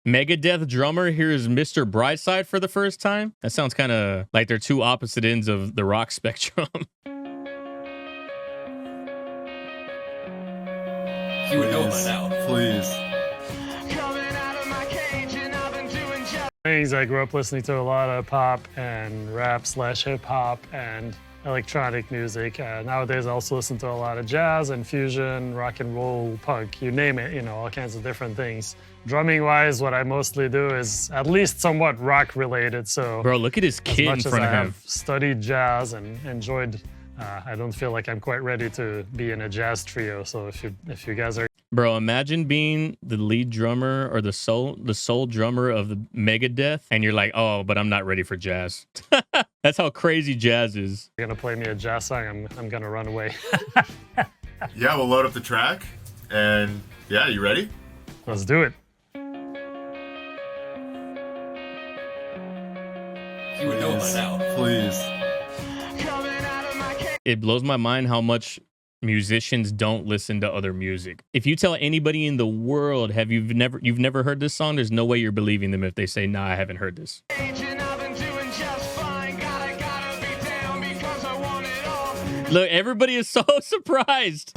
Megadeth drummer hears Mr. Brightside for the first time? That sounds kind of like they're two opposite ends of the rock spectrum. He would know by now. Please. I grew up listening to a lot of pop and rap / hip hop and electronic music. Nowadays I also listen to a lot of jazz and fusion, rock and roll, punk, you name it, you know, all kinds of different things. Drumming wise, what I mostly do is at least somewhat rock related. So bro, look at his kid in front of him. I've studied jazz and enjoyed, I don't feel like I'm quite ready to be in a jazz trio. So if you guys are... Bro, imagine being the lead drummer or the sole drummer of the Megadeth, and you're like, oh, but I'm not ready for jazz. That's how crazy jazz is. You're gonna play me a jazz song, I'm gonna run away. Yeah, we'll load up the track, and yeah, you ready? Let's do it. He would know by now. Please. It blows my mind how much musicians don't listen to other music. If you tell anybody in the world, you've never heard this song, there's no way you're believing them if they say, nah, I haven't heard this. Look, everybody is so surprised.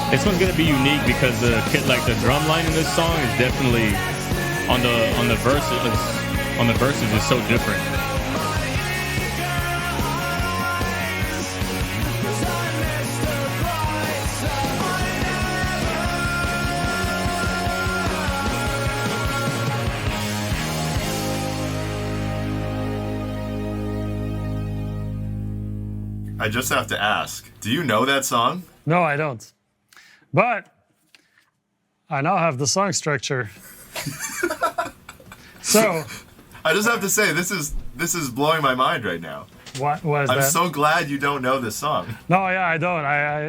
This one's gonna be unique because the drum line in this song is definitely on the verses is so different. I just have to ask, do you know that song? No, I don't. But I now have the song structure. So I just have to say, this is blowing my mind right now. What was that? I'm so glad you don't know this song. No, yeah, I don't.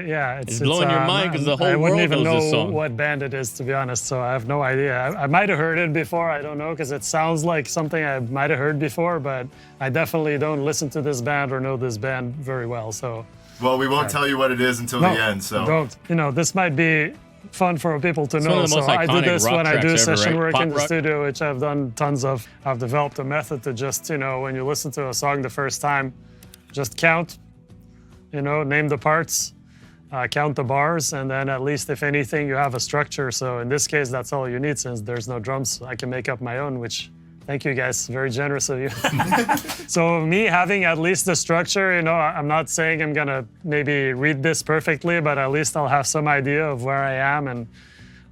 Yeah, it's blowing your mind because the whole world knows this song. I wouldn't even know what band it is, to be honest. So I have no idea. I might have heard it before. I don't know, because it sounds like something I might have heard before. But I definitely don't listen to this band or know this band very well. So. Well, we won't tell you what it is until the end. So don't. You know, this might be fun for people to know. So I do this when I do session right? work in the studio, which I've done tons of. I've developed a method to just, you know, when you listen to a song the first time, just count, you know, name the parts, count the bars, and then at least, if anything, you have a structure. So in this case, that's all you need, since there's no drums. I can make up my own, which, thank you guys, very generous of you. So me having at least the structure, you know, I'm not saying I'm gonna maybe read this perfectly, but at least I'll have some idea of where I am, and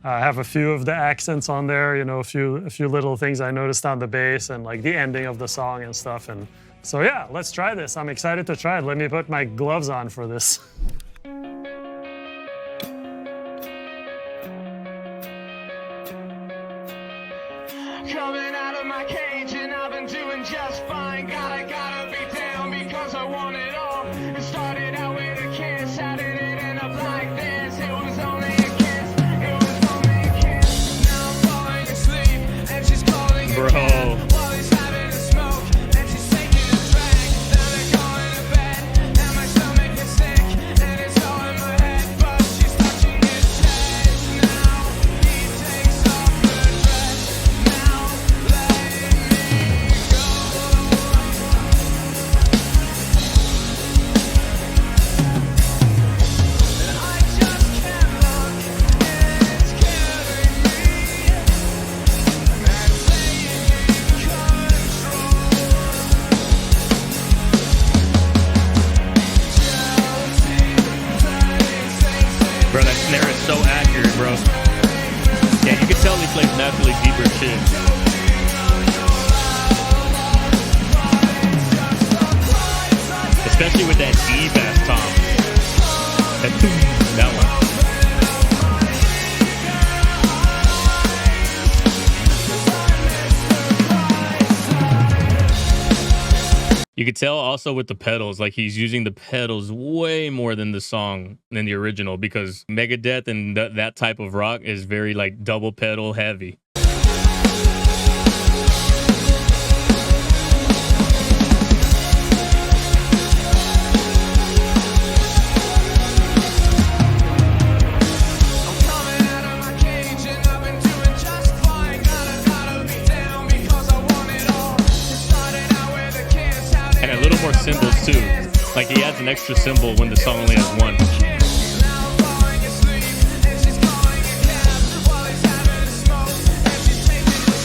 have a few of the accents on there, you know, a few little things I noticed on the bass and like the ending of the song and stuff. And so yeah, let's try this. I'm excited to try it. Let me put my gloves on for this. Coming out of my cage and I've been doing just fine. Gotta be down because I want it all. It started out with a kiss, how did it end up like this? It was only a kiss, it was only a kiss. Now I'm falling asleep and she's calling again. While he's having a smoke and she's taking a drag. Then they're going to bed and my stomach is sick and it's all in my head, but she's touching his chest. Now he takes off her dress. Now Bro, that snare is so accurate, bro. Yeah, you can tell he plays naturally deeper shit. Especially with that E bass tom. That one. You could tell also with the pedals, like he's using the pedals way more than the original, because Megadeth and that type of rock is very like double pedal heavy. I'm coming out of my cage and I've been doing just fine. Gotta be down because I want it all. It started out with a kiss, how did And a little more symbols too. Like he adds an extra symbol when the song only has one. now I'm falling asleep and she's calling a cab while he's having a smoke and she's taking the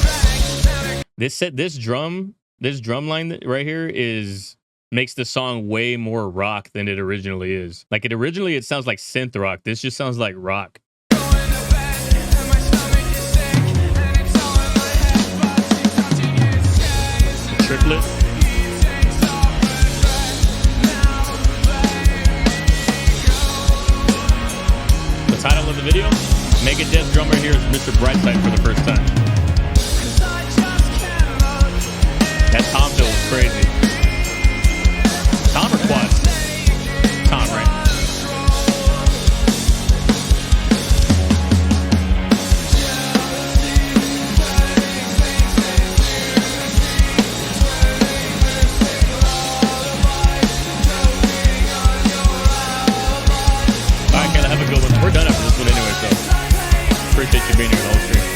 drag. This drum line right here makes the song way more rock than it originally is. Like it sounds like synth rock. This just sounds like rock. Going to bed and my stomach is sick and it's all in my head, but she's touching his chest. The triplet. He takes off his dress. Now The title of the video, Megadeth drummer here is Mr. Brightside for the first time. I just can't look. That tom fill was crazy. Tom or Quad? Tom, right? All right, Kayla, have a good one. We're done after this one anyway, so appreciate you being here the whole stream.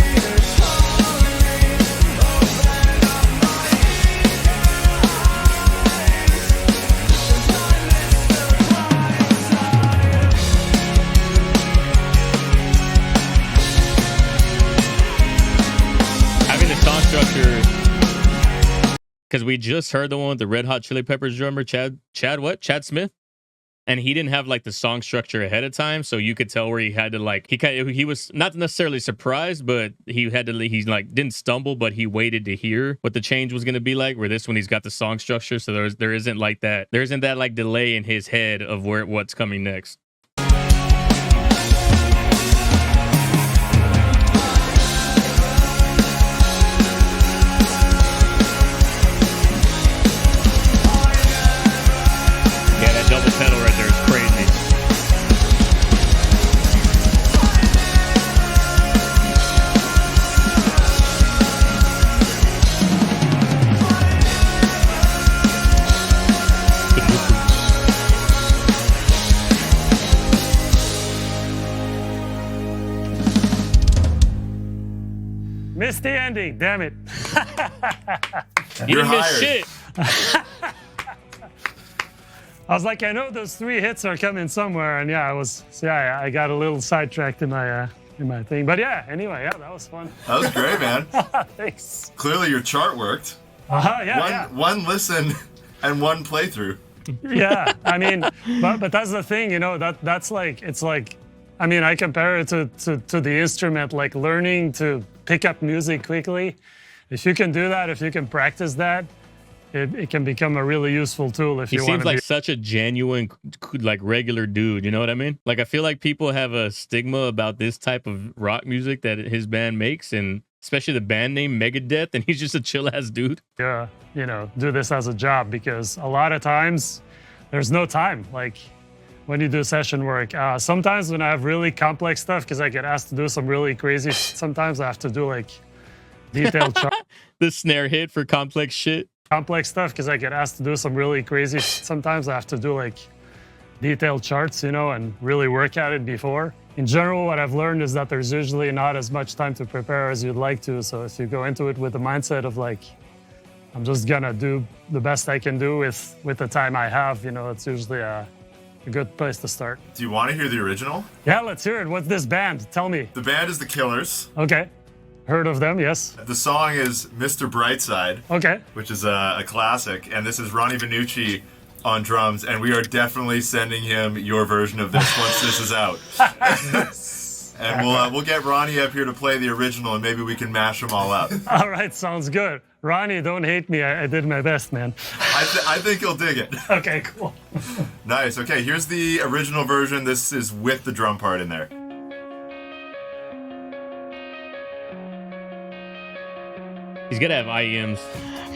Having the song structure, because we just heard the one with the Red Hot Chili Peppers drummer, Chad Smith? And he didn't have like the song structure ahead of time, so you could tell where he had to like he was not necessarily surprised, but he like didn't stumble, but he waited to hear what the change was going to be like. Where this one he's got the song structure, so there isn't that like delay in his head of what's coming next. Yeah, that double pedal right there is crazy. Missed the ending, damn it. You You're didn't miss hired. shit. I was like, I know those 3 hits are coming somewhere, and I got a little sidetracked in my thing. But yeah, anyway, yeah, that was fun. That was great, man. Thanks. Clearly your chart worked. One listen and one playthrough. Yeah, I mean, but that's the thing, you know, that's like, it's like, I mean, I compare it to the instrument, like learning to pick up music quickly. If you can do that, if you can practice that, it can become a really useful tool if He you want seems to like be. such a genuine, like regular dude. You know what I mean? Like I feel like people have a stigma about this type of rock music that his band makes, and especially the band name Megadeth, and he's just a chill ass dude. You know, do this as a job, because a lot of times there's no time. Like when you do session work, sometimes when I have really complex stuff, because I get asked to do some really crazy, sometimes I have to do like detailed The snare hit for complex shit. complex stuff, because I get asked to do some really crazy, sometimes I have to do like detailed charts, you know, and really work at it before. In general, what I've learned is that there's usually not as much time to prepare as you'd like to. So if you go into it with the mindset of like, I'm just gonna do the best I can do with the time I have, you know, it's usually a good place to start. Do you want to hear the original? Yeah, let's hear it. What's this band? Tell me. The band is The Killers. Okay. Heard of them, yes. The song is Mr. Brightside, Okay. which is a classic. And this is Ronnie Vannucci on drums. And we are definitely sending him your version of this once this is out. And we'll get Ronnie up here to play the original, and maybe we can mash them all up. All right, sounds good. Ronnie, don't hate me. I did my best, man. I think he'll dig it. Okay, cool. Nice. Okay, here's the original version. This is with the drum part in there. He's gonna have IEMs.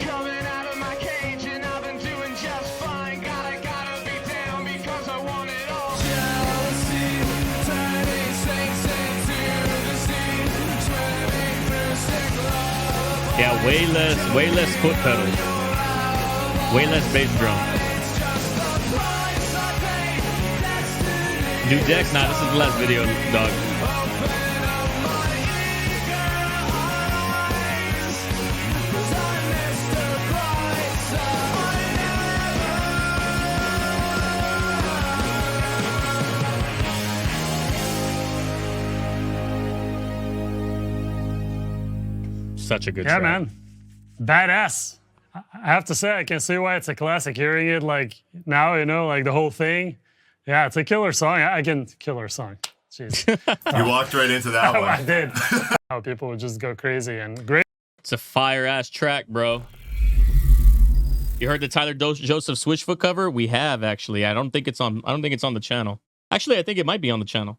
Coming out of my cage and I've been doing just fine. Gotta be down because I want it all. Jealousy, turning snakes into the sea, swimming through sick love. Yeah, way less foot pedals, way less bass drum. New decks? Nah, this is the last video, dog. Such a good Yeah, track. man. Badass. I have to say, I can see why it's a classic. Hearing it like now, you know, like the whole thing. Yeah, it's a killer song. Killer song. Jeez. You walked right into that I one. did. How people would just go crazy and great. It's a fire ass track, bro. You heard the Tyler Joseph Switchfoot cover? We have actually. I don't think it's on the channel. Actually, I think it might be on the channel.